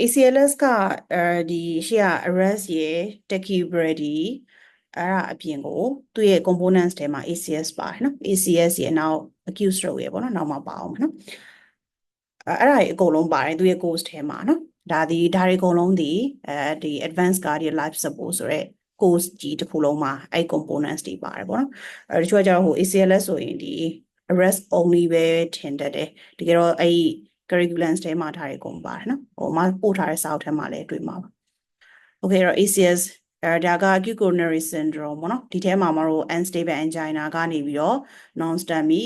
ACLS ကဒီရှေ့က arrest ရယ် tachybrady အဲ့ဒါအပြင်ကိုသူ့ရဲ့ components ထဲမှာ ACS ပါတယ်နော် ACS ရယ်နောက် acute stroke ရယ်ပေါ့နော်နောက်မှပါအောင်နော်အဲ့ဒါကြီးအကုန်လုံးပါတယ်သူရဲ့ course ထဲမှာနော်ဒါတွေအကုန်လုံးဒီadvanced cardiac life support ဆိုရဲ course ကြီးတစ်ခုလုံးမှာအဲ့ components တွေပါတယ်ပေါ့နော်တချို့ကကျတော့ဟို ACLS ဆိုရင်ဒီ arrest only ပဲထင်တတ်တယ်တကယ်တော့အဲ့ curriculum ထဲမှာထားတဲ့အကုန်ပါတယ်နော်ဟိုမှာပို့ထားတဲ့စာအုပ်ထဲမှာလည်းတွေ့မှာပါ Okay တော့ ACS ဒါက acute coronary syndrome ပေါ့နော်ဒီထဲမှာမတို့ unstable angina ကနေပြီးတော့ non STEMI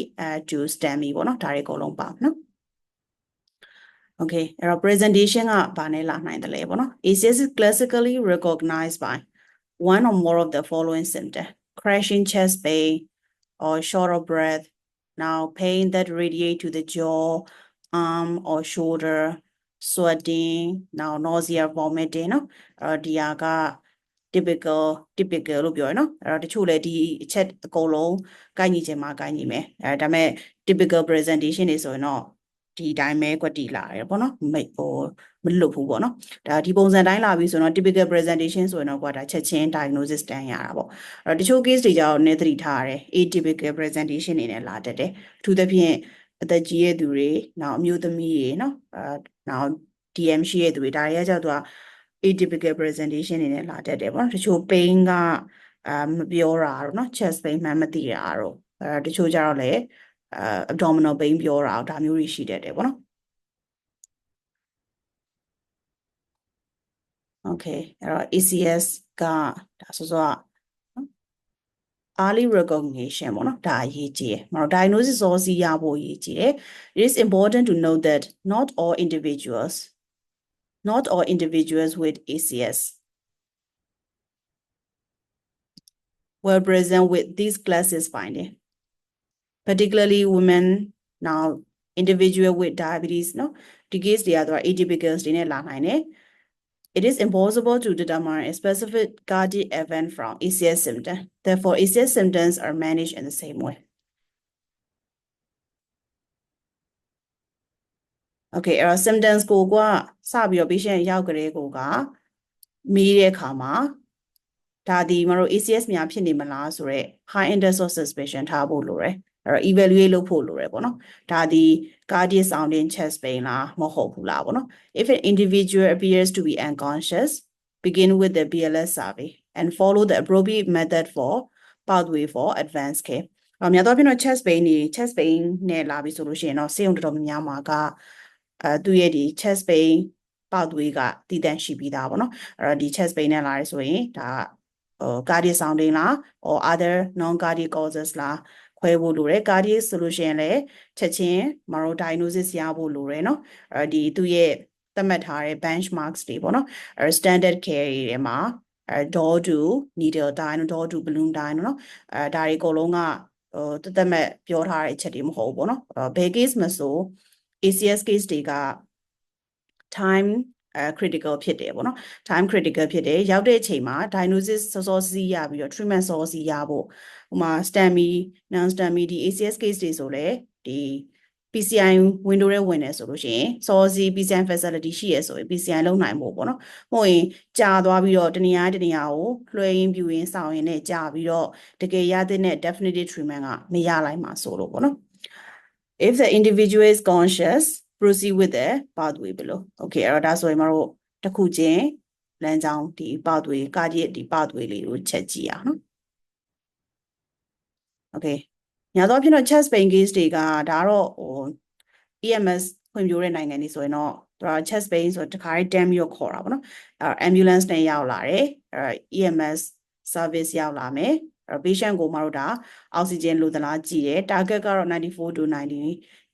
to STEMI ပေါ့နော်ဒါတွေအကုန်လုံးပါနော် Okay အဲ့တော့ presentation ကဘာနဲ့လာနိုင်တယ်လဲပေါ့နော် ACS is classically recognized by one or more of the following symptoms crashing chest pain or short of breath now pain that radiate to the jaw arm or shoulder sweating now nausea vomiting เนาะဒီဟာက typical လို့ပြောရနော်အဲ့တော့တချို့လည်းဒီအချက်အကုန်လုံးကိုက်ညီခြင်းမှာကိုက်ညီမယ်ဒါပေမဲ့ typical presentation တွေဆိုရင်တော့ဒီတိုင်းပဲကွက်တီလာတယ်ပေါ့နော်မလွတ်ဘူးပေါ့နော်ဒါဒီပုံစံတိုင်းလာပြီဆိုတော့ typical presentation ဆိုရင်တော့ကွာဒါချက်ချင်း diagnosis တန်းရတာပေါ့အဲ့တော့တချို့ case တွေကြတော့နည်းသတိထားရတယ် atypical presentation တွေနဲ့လာတတ်တယ်အထူးသဖြင့်အသက်ကြီးရဲ့သူတွေနောက်အမျိုးသမီးတွေနော်နောက် DM ရှိရဲ့သူတွေဒါတွေကကြောက်သူက atypical presentation တွေနဲ့လာတတ်တယ်ပေါ့နော်တချို့ pain ကမပြောတာတော့နော် chest pain မှမသိတာတော့တချို့ကြတော့လည်းabdominal pain ပြောတာဒါမျိုးတွေရှိတတ်တယ်ပေါ့နော် Okay အဲ့တော့ ACS ကဒါဆို early recognition ပေါ့နော်ဒါအရေးကြီးတယ်မတော် diagnosis စောစီးရဖို့အရေးကြီးတယ် It is important to note that not all individuals with ACS will present with these classes finding particularly women now individual with diabetes နော်ဒီ case တွေကတော့ atypicals တွေနဲ့လာနိုင်တယ်It is impossible to determine a specific cardiac event from ACS symptoms. Therefore, ACS symptoms are managed in the same way. Okay, symptoms ကိုကစပြီးတော့ patient ရောက်ကြတဲ့ကိုကမေးတဲ့အခါမှာဒါဒီမတို့ ACS များဖြစ်နေမလားဆိုတော့ high index of suspicion ထားဖို့လိုတယ်အဲ့တော့ evaluate လုပ်ဖို့လိုတယ်ပေါ့နော်ဒါဒီ cardiac sounding chest pain လားမဟုတ်ဘူးလားပေါ့နော် if an individual appears to be unconscious begin with the BLS survey and follow the appropriate method for pathway for advanced care များသောအားဖြင့်တော့ chest pain နဲ့လာပြီဆိုလို့ရှိရင်တော့ဆေးရုံတော်တော်များများမှာကသူရဲ့ဒီ chest pain pathway ကတည်တံ့ရှိပြီးသားပေါ့နော်အဲ့တော့ဒီ chest pain နဲ့လာရဆိုရင်ဒါcardiac sounding လား or other non cardiac causes လားခွဲဖို့လိုတယ် cardiac solution လည်းချက်ချင်းမတို့ diagnosis ရဖို့လိုတယ်နော်ဒီသူရဲ့သတ်မှတ်ထားတဲ့ benchmarks တွေပေါ့နော်standard care တွေမှာdoor to needle dye door to balloon dye နော်ဒါတွေအကုန်လုံးကသတ်မှတ်ပြောထားတဲ့အချက်တွေမဟုတ်ဘူးပေါ့နော်ဘယ် case မဆို ACS case တွေက time critical ဖြစ်တယ်ပေါ့နော် time critical ဖြစ်တယ်ရောက်တဲ့အချိန်မှာ diagnosis စောစီးရပြီးတော့ treatment စောစီးရဖို့ဟိုမှာ STEMI non STEMI ဒီ ACS case တွေဆိုလဲဒီ PCI window ထဲဝင်တယ်ဆိုလို့ရှိရင်စောစီး PCI facility ရှိရဆိုရင် PCI လုံးနိုင်ဖို့ပေါ့နော်မဟုတ်ရင်ကြာသွားပြီးတော့တနေရာကိုလွှဲရင်းပြူရင်းစောင်းရင်းနဲ့ကြာပြီးတော့တကယ်ရတဲ့ definitive treatment ကမရလိုက်မှာဆိုလို့ပေါ့နော် if the individual is conscious proceed with the pathway below okay အဲ့တော့ဒါဆိုရင်မတို့တစ်ခုချင်းလမ်းကြောင်းဒီ pathway cardiac ဒီ pathway လေးကိုချက်ကြည့်အောင်နော် okay ညာတော့ဖြစ်တော့ chest pain case တွေကဒါတော့ဟို EMS ဖွံ့ဖြိုးတဲ့နိုင်ငံတွေဆိုရင်တော့သူက chest pain ဆိုတခါတည်း damn ပြီးတော့ခေါ်တာပေါ့နော်ambulance နဲ့ရောက်လာတယ်EMS service ရောက်လာမယ်patient ကိုမတို့ဒါအောက်ဆီဂျင်လိုသလားကြည့်တယ် target ကတော့94 to 99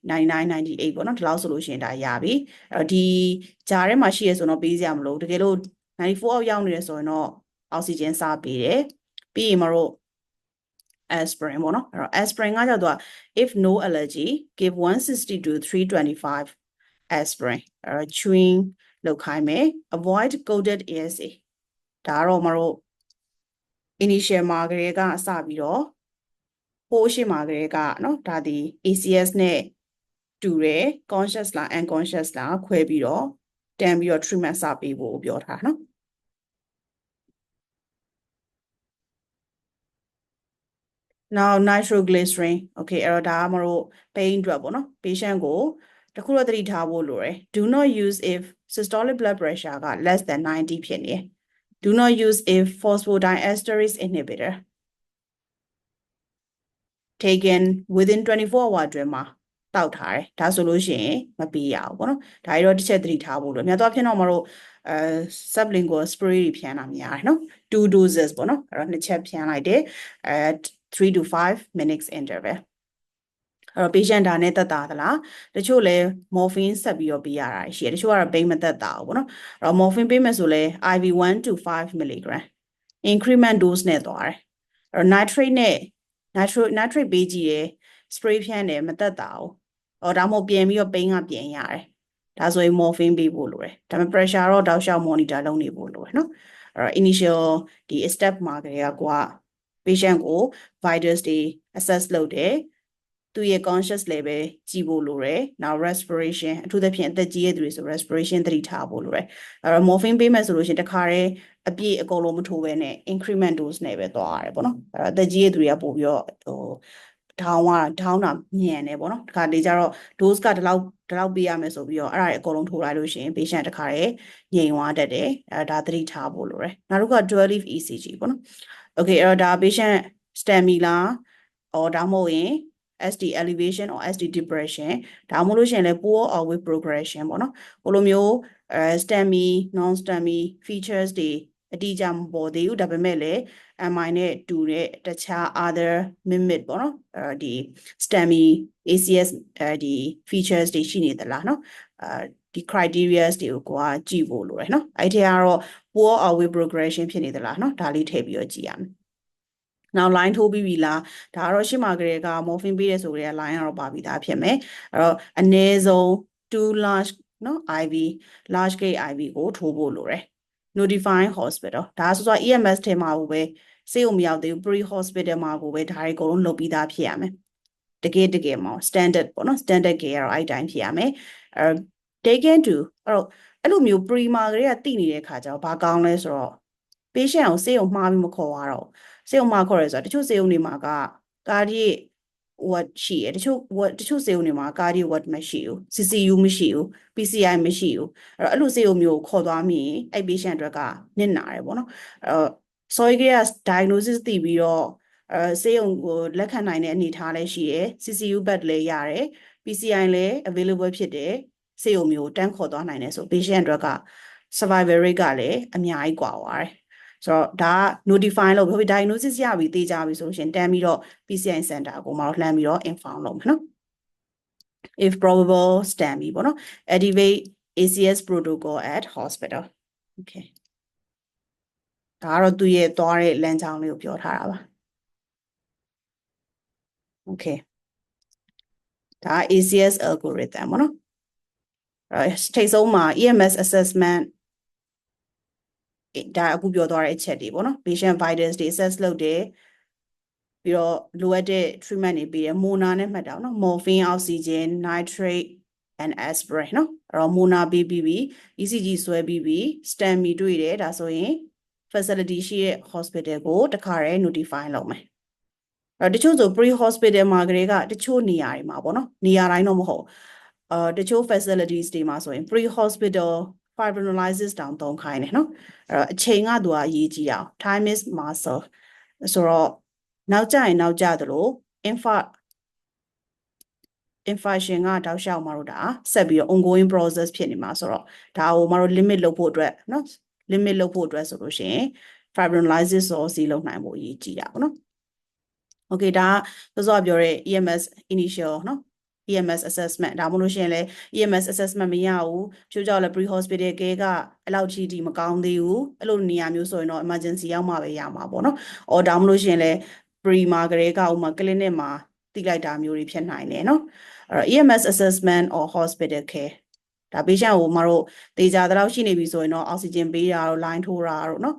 98ပေါ့နော်ဒီလောက်ဆိုလို့ရှိရင်ဒါရပြီဒီဂျာထဲမှာရှိရဆိုတော့ပေးစရာမလိုတကယ်လို့94အောက်ရောက်နေတယ်ဆိုရင်တော့အောက်ဆီဂျင်စပေးတယ်ပြီးရင်မတို့ aspirin ပေါ့နော်အဲ့တော့ aspirin ကကြောက်တော့ if no allergy give 160 to 325 aspirin chewing လုပ်ခိုင်းမယ် avoid coated ASA ဒါတော့မတို့ initial မှာကလေးကအစပြီးတော့ဟိုးရှိမှာကလေးကနော်ဒါဒီ ACS နဲ့တူတယ် conscious လား unconscious လားခွဲပြီးတော့ တန်ပြီးတော့ treatment စပေးဖို့ပြောထားနော် now nitroglycerin okay အဲ့တော့ဒါကမလို့ pain drug ပေါ့နော် patient ကိုတခုတော့သတိထားဖို့လိုတယ် do not use if systolic blood pressure က less than 90 ဖြစ်နေ do not use if phosphodiesterase inhibitor taken within 24 hour အတွင်းမှာတောက်ထားတယ်ဒါဆိုလို့ရှိရင်မပေးရဘူးပေါ့နော်ဒါကြီးတော့တစ်ချက်သတိထားဖို့လို့များတော့ဖြစ်တော့မလို့sublingual spray တွေဖြန်းတာများတယ်နော် 2 doses ပေါ့နော်အဲ့တော့နှစ်ချက်ဖြန်းလိုက်တယ် 3 to 5 minutes interval အဲ့တော့ patient ဒါနဲ့တက်တာသလားတချို့လဲ morphine ဆက်ပြီးတော့ပေးရတာရှိတယ်တချို့ကတော့ pain မတက်တာဘူးပေါ့နော်အဲ့တော့ morphine ပေးမယ်ဆိုလဲ IV 1 to 5 mg increment dose နဲ့သွားတယ်အဲ့တော့ nitrate နဲ့ nitrate ပေးကြည့်တယ် spray ဖြန်းတယ်မတက်တာဘူးအော်ဒါမှမဟုတ်ပြန်ပြီးတော့ pain ကပြန်ရတယ်ဒါဆိုရင် morphine ပေးဖို့လိုတယ်ဒါပေမဲ့ pressure တော့တောက်လျှောက် monitor လုပ်နေဖို့လိုတယ်နော်အဲ့တော့ initial ဒီ step မှာကလေးက patient ကို vitals တွေ assess လုပ်တယ်သူရဲ့ conscious level ကြည့်ဖို့လိုတယ်နောက် respiration အထူးသဖြင့်အသက်ကြီးတဲ့သူတွေဆို respiration သတိထားဖို့လိုတယ်အဲ့တော့ morphine ပေးမယ်ဆိုလို့ရှိရင်တခါတည်းအပြည့်အကုန်လုံးမထိုးဘဲနဲ့ increment dose နဲ့ပဲသွားရတယ်ပေါ့နော်အဲ့တော့အသက်ကြီးတဲ့သူတွေကပို့ပြီးတော့ထောင်းတာမြန်တယ်ပေါ့နော်တခါတလေကျတော့ dose ကဒီလောက်ပေးရမယ်ဆိုပြီးတော့အဲ့ဒါတွေအကုန်လုံးထိုးလိုက်လို့ရှိရင် patient တခါတည်းငြိမ်သွားတတ်တယ်အဲ့ဒါသတိထားဖို့လိုတယ်နောက်တစ်ခုက dual leaf ECG ပေါ့နော် okay အဲ့တော့ဒါ patient STEMI လားအော်ဒါမှမဟုတ်ရင် SD elevation or SD depression ဒါမှမဟုတ်လို့ရှိရင်လည်း poor or with progression ပေါ့နော်ဘလိုမျိုးSTEMI non STEMI features တွေအတိအကျမပေါ်သေးဘူးဒါပေမဲ့လည်း MI နဲ့တူတဲ့တခြား other mimic ပေါ့နော်ဒီ STEMI ACS ဒီ features တွေရှိနေသလားနော်ဒီ criteria တွေကိုကြည့်ဖို့လိုတယ်နော်အဲ့ဒီကတော့ poor or with progression ဖြစ်နေသလားနော်ဒါလေးထည့်ပြီးတော့ကြည့်ရမယ်နောက် line ထိုးပြီးပြီလားဒါကတော့ရှင်းမှာကလေးက morphine ပေးတဲ့ဆိုကြတဲ့ line ကတော့ပါပြီးသားဖြစ်မယ်အဲ့တော့အနည်းဆုံး2 large နော် IV large gauge IV ကိုထိုးဖို့လိုတယ် notifying hospital ဒါဆိုတော့ EMS ထဲမှာကိုပဲစေုံမရောက်သေးဘူး pre hospital မှာကိုပဲဒါတွေအကုန်လုံးလုပ်ပြီးသားဖြစ်ရမယ်တကယ်မှာ standard ပေါ့နော် standard care ကတော့အဲ့တိုင်းဖြစ်ရမယ်taken to အဲ့လိုမျိုး pre မှာကလေးကတိနေတဲ့ခါကျတော့ဘာကောင်းလဲဆိုတော့ patient ကိုစေုံမှားပြီးမခေါ်ရတော့စေုံမှာခေါ်ရဲဆိုတော့တချို့စေုံတွေမှာက cardiac what ရှိရတချို့စေုံတွေမှာ cardiac what မရှိဘူး CCU မရှိဘူး PCI မရှိဘူးအဲ့လိုစေုံမျိုးခေါ်သွားမိရင်အဲ့ patient အတွက်ကနစ်နာတယ်ပေါ့နော်ဆိုရင်က diagnosis သိပြီးတော့စေုံကိုလက်ခံနိုင်တဲ့အနေအထားလည်းရှိတယ် CCU bed လည်းရတယ် PCI လည်း available ဖြစ်တယ်စေုံမျိုးတန်းခေါ်သွားနိုင်တယ်ဆို patient အတွက်က survival rate ကလည်းအများကြီးกว่าပါတယ်ဆိုတော့ဒါက notify လုပ်ပြီး diagnosis ရပြီသိကြပြီဆိုရှင်တန်းပြီးတော့ PCI center ကိုမှလှမ်းပြီးတော့ inform လုပ်မယ်နော် if probable STEMI ပေါ့နော် activate ACS protocol at hospital okay ဒါကတော့သူရဲ့သွားတဲ့လမ်းကြောင်းလေးကိုပြောထားတာပါ okay ဒါ ACS algorithm ပေါ့နော်ထိတ်ဆုံးမှာ EMS assessment ဒါအခုပြောသွားတဲ့အချက်တွေပေါ့နော် patient vitals တွေ assess လုပ်တယ်ပြီးတော့လိုအပ်တဲ့ treatment တွေပေးတယ် Mona နဲ့မှတ်တာနော် morphine oxygen nitrate and aspirin နော်အဲ့တော့ Mona ပေးပြီးပြီ ECG ဆွဲပြီးပြီ STEMI တွေ့တယ်ဒါဆိုရင် facility ရှိတဲ့ hospital ကိုတခါတည်း notify လုပ်မယ်တချို့ဆို pre hospital မှာကလေးကတချို့နေရာတွေမှာပေါ့နော်နေရာတိုင်းတော့မဟုတ်တချို့ facilities တွေမှာဆိုရင် pre hospital fibrinolysis တောင်သုံးခိုင်းတယ်နော်အဲ့တော့အချိန်ကသူကအရေးကြီးအောင် time is muscle ဆိုတော့နောက်ကျရင်နောက်ကျသလို infarction ကတောက်လျှောက်မတို့ဒါဆက်ပြီးတော့ ongoing process ဖြစ်နေမှာဆိုတော့ဒါကိုမတို့ limit လုပ်ဖို့အတွက်နော် limit လုပ်ဖို့အတွက်ဆိုလို့ရှိရင် fibrinolysis ဆိုစီလုပ်နိုင်ဖို့အရေးကြီးတာပေါ့နော် okay ဒါစောစောပြောတဲ့ EMS initial နော် EMS assessment ဒါမှမဟုတ်လို့ရှိရင်လည်း EMS assessment မရဘူးချို့ကြောင့်လည်း pre hospital care ကအဲ့လောက်ကြီးဒီမကောင်းသေးဘူးအဲ့လိုနေရာမျိုးဆိုရင်တော့ emergency ရောက်မှပဲရမှာပေါ့နော်အော်ဒါမှမဟုတ်လို့ရှိရင်လည်း pre မှာကလေးကဥမာ clinic မှာတိလိုက်တာမျိုးတွေဖြစ်နိုင်တယ်နော်အဲ့တော့ EMS assessment or hospital care ဒါ patient ကိုမတို့တေချာတဲ့လောက်ရှိနေပြီဆိုရင်တော့ oxygen ပေးတာတို့ line ထိုးတာတို့နော်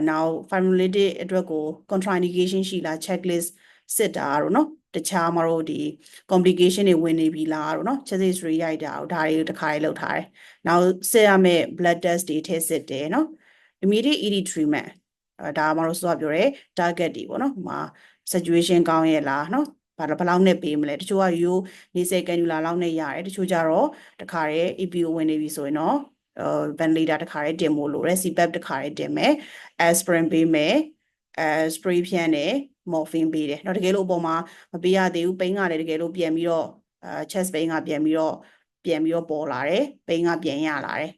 နောက် fibrinolytic အတွက်ကို contraindication ရှိလား checklist စစ်တာတို့နော် တခြားမတို့ဒီ complication တွေဝင်နေပြီလားတော့เนาะ chest X-ray ရိုက်တာဒါတွေတစ်ခါလေးလုပ်ထားတယ်နောက်စစ်ရမယ့် blood test တွေထည့်စစ်တယ်เนาะ immediate ED treatment ဒါမတို့ဆိုပြောရဲ target တွေပေါ့เนาะဟိုမှာ situation ကောင်းရဲ့လားเนาะဘယ်လောက်နဲ့ပေးမလဲတချို့ကရိုးနေစိတ်ကန်ယူလာလောက်နဲ့ရတယ်တချို့ကြတော့တခါရဲ EPO ဝင်နေပြီဆိုရင်တော့ventilator တခါရဲတင်ဖို့လိုတယ် CPAP တခါရဲတင်မယ် aspirin ပေးမယ်spray ဖြန်းတယ် morphine ပေးတယ်เนาะတကယ်လို့အပေါ်မှာမပေးရသေးဘူးပိန်းကလည်းတကယ်လို့ပြန်ပြီးတော့chest pain ကပြန်ပြီးတော့ပေါ်လာတယ်ပိန်းကပြန်ရလာတယ်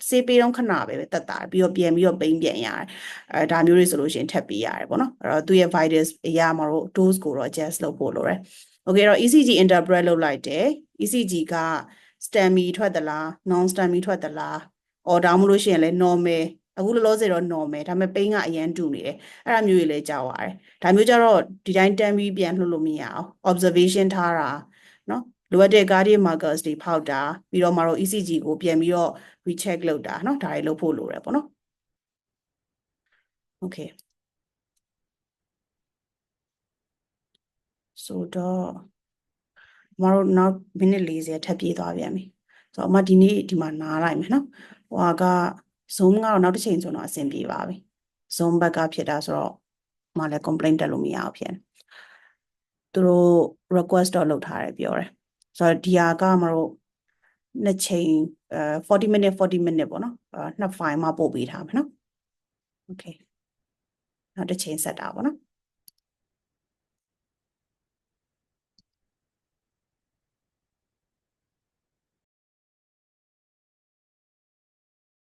ဆေးပေးတော့ခဏပဲတက်တာပြီးတော့ပြန်ပြီးတော့ပိန်းပြန်ရတယ်ဒါမျိုးတွေဆိုလို့ရှိရင်ထပ်ပေးရတယ်ပေါ့နော်အဲ့တော့သူရဲ့ vitals အရာမှာတော့ dose ကိုတော့ adjust လုပ်ဖို့လိုတယ် okay တော့ ECG interpret လုပ်လိုက်တယ် ECG က STEMI ထွက်သလား non STEMI ထွက်သလား or ဒါမှမဟုတ်လို့ရှိရင်လည်း normal အခုလောလောဆယ်တော့ normal ဒါပေမဲ့ပိန်းကအရန်တူနေတယ်အဲ့ဒါမျိုးတွေလည်းကြောက်ရတယ်ဒါမျိုးကြတော့ဒီတိုင်းတန်းပြီးပြန်လှုပ်လို့မရအောင် observation ထားတာเนาะလိုအပ်တဲ့ cardiac markers တွေဖောက်တာပြီးတော့မှတော့ ECG ကိုပြန်ပြီးတော့ recheck လုပ်တာเนาะဒါတွေလုပ်ဖို့လိုတယ်ပေါ့နော် okay ဆိုတော့မတို့နောက်မိနစ်40ထပ်ပြေးသွားပြန်ပြီဆိုတော့အမဒီနေ့ဒီမှာနားလိုက်မယ်နော်ဟိုက Zoom ကတော့နောက်တစ်ချိန်ဆိုတော့အဆင်ပြေပါပြီ Zoom ဘက်ကဖြစ်တာဆိုတော့မလည်း complaint တက်လို့မရအောင်ဖြစ်သူတို့ request တော့လုပ်ထားတယ်ပြောတယ်ဆိုတော့ဒီဟာကမတို့နှစ်ချိန်40 minute ပေါ့နော်နှစ် file မှာပို့ပေးထားမယ်နော် okay နောက်တစ်ချိန်ဆက်တာပေါ့နော်